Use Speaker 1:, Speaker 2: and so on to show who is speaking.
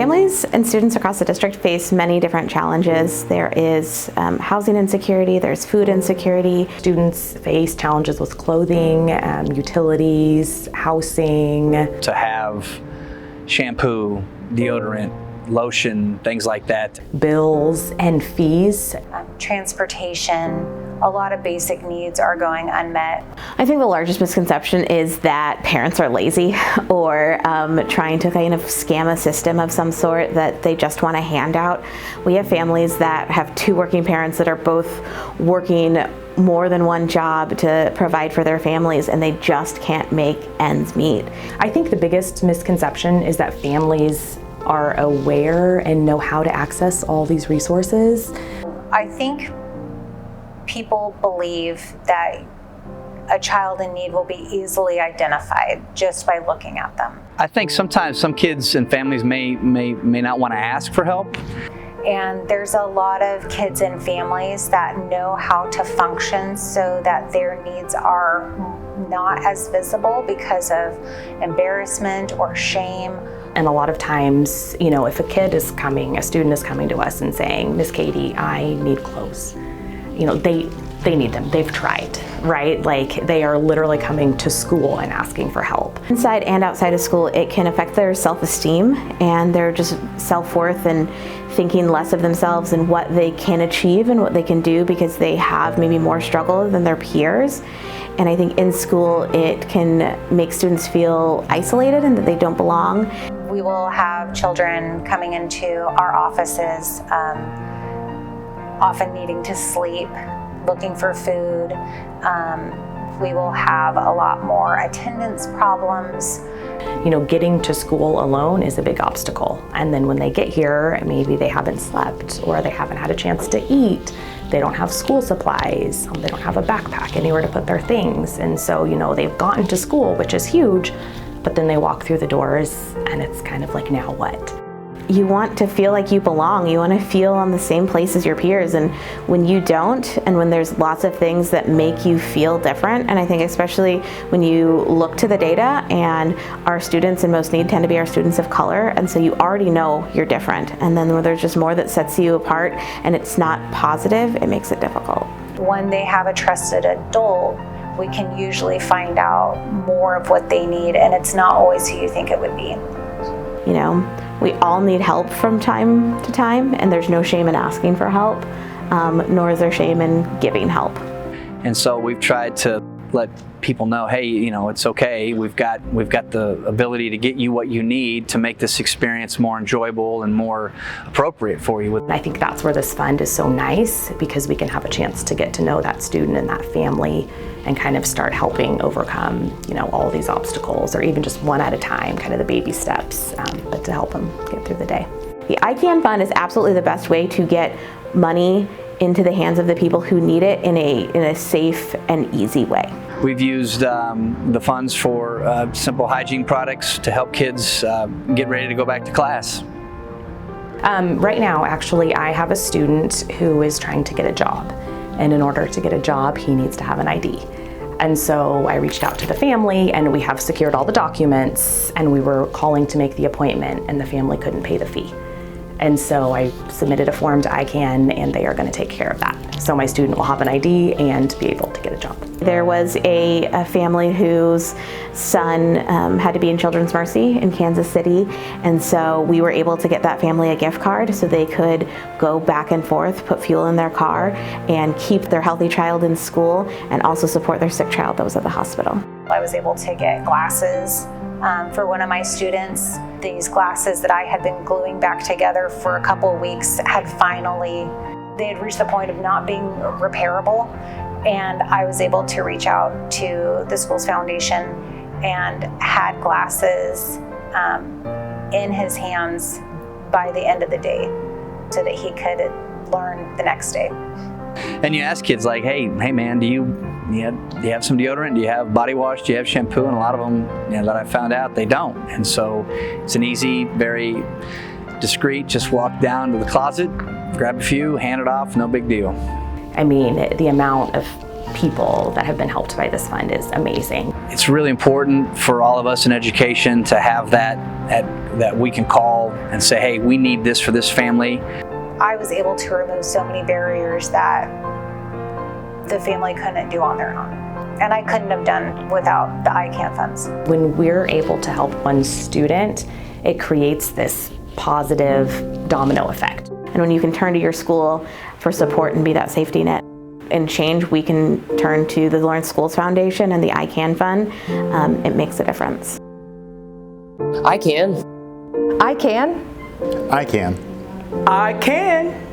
Speaker 1: Families and students across the district face many different challenges. There is housing insecurity, there's food insecurity.
Speaker 2: Students face challenges with clothing, utilities, housing.
Speaker 3: To have shampoo, deodorant, lotion, things like that.
Speaker 2: Bills and fees.
Speaker 4: Transportation, a lot of basic needs are going unmet.
Speaker 1: I think the largest misconception is that parents are lazy or trying to kind of scam a system of some sort, that they just want a handout. We have families that have two working parents that are both working more than one job to provide for their families, and they just can't make ends meet.
Speaker 2: I think the biggest misconception is that families are aware and know how to access all these resources.
Speaker 4: I think people believe that a child in need will be easily identified just by looking at them.
Speaker 3: I think sometimes some kids and families may not want to ask for help.
Speaker 4: And there's a lot of kids and families that know how to function so that their needs are not as visible because of embarrassment or shame.
Speaker 2: And a lot of times, if a student is coming to us and saying, "Miss Katie, I need clothes," they need them. They've tried, right? Like, they are literally coming to school and asking for help.
Speaker 1: Inside and outside of school, it can affect their self-esteem and their just self-worth and thinking less of themselves and what they can achieve and what they can do because they have maybe more struggle than their peers. And I think in school, it can make students feel isolated and that they don't belong.
Speaker 4: We will have children coming into our offices, often needing to sleep, looking for food. We will have a lot more attendance problems.
Speaker 2: Getting to school alone is a big obstacle. And then when they get here, maybe they haven't slept or they haven't had a chance to eat. They don't have school supplies. They don't have a backpack, anywhere to put their things. And so, they've gotten to school, which is huge, but then they walk through the doors and it's kind of like, now what?
Speaker 1: You want to feel like you belong. You want to feel on the same place as your peers. And when you don't, and when there's lots of things that make you feel different, and I think especially when you look to the data, and our students in most need tend to be our students of color, and so you already know you're different. And then when there's just more that sets you apart and it's not positive, it makes it difficult.
Speaker 4: When they have a trusted adult, we can usually find out more of what they need, and it's not always who you think it would be.
Speaker 1: We all need help from time to time, and there's no shame in asking for help, nor is there shame in giving help.
Speaker 3: And so we've tried to let people know, hey, it's okay. We've got the ability to get you what you need to make this experience more enjoyable and more appropriate for you.
Speaker 2: I think that's where this fund is so nice, because we can have a chance to get to know that student and that family and kind of start helping overcome, all these obstacles, or even just one at a time, kind of the baby steps, but to help them get through the day.
Speaker 1: The I C.A.N. fund is absolutely the best way to get money into the hands of the people who need it in a safe and easy way.
Speaker 3: We've used the funds for simple hygiene products to help kids get ready to go back to class.
Speaker 2: Right now, actually, I have a student who is trying to get a job. And in order to get a job, he needs to have an ID. And so I reached out to the family, and we have secured all the documents, and we were calling to make the appointment, and the family couldn't pay the fee. And so I submitted a form to ICAN, and they are going to take care of that. So my student will have an ID and be able to get a job.
Speaker 1: There was a family whose son had to be in Children's Mercy in Kansas City, and so we were able to get that family a gift card so they could go back and forth, put fuel in their car, and keep their healthy child in school, and also support their sick child that was at the hospital.
Speaker 4: I was able to get glasses for one of my students. These glasses that I had been gluing back together for a couple of weeks they had reached the point of not being repairable, and I was able to reach out to the school's foundation and had glasses in his hands by the end of the day so that he could learn the next day.
Speaker 3: And you ask kids like, hey man, do you have some deodorant? Do you have body wash? Do you have shampoo? And a lot of them, that I found out, they don't. And so it's an easy, very discreet, just walk down to the closet, grab a few, hand it off, no big deal.
Speaker 2: I mean, the amount of people that have been helped by this fund is amazing.
Speaker 3: It's really important for all of us in education to have that we can call and say, hey, we need this for this family.
Speaker 4: I was able to remove so many barriers that the family couldn't do on their own. And I couldn't have done without the ICAN funds.
Speaker 2: When we're able to help one student, it creates this positive domino effect.
Speaker 1: And when you can turn to your school for support and be that safety net and change, we can turn to the Lawrence Schools Foundation and the I C.A.N. Fund. It makes a difference.
Speaker 5: I can.
Speaker 6: I can.
Speaker 7: I can.
Speaker 6: I can.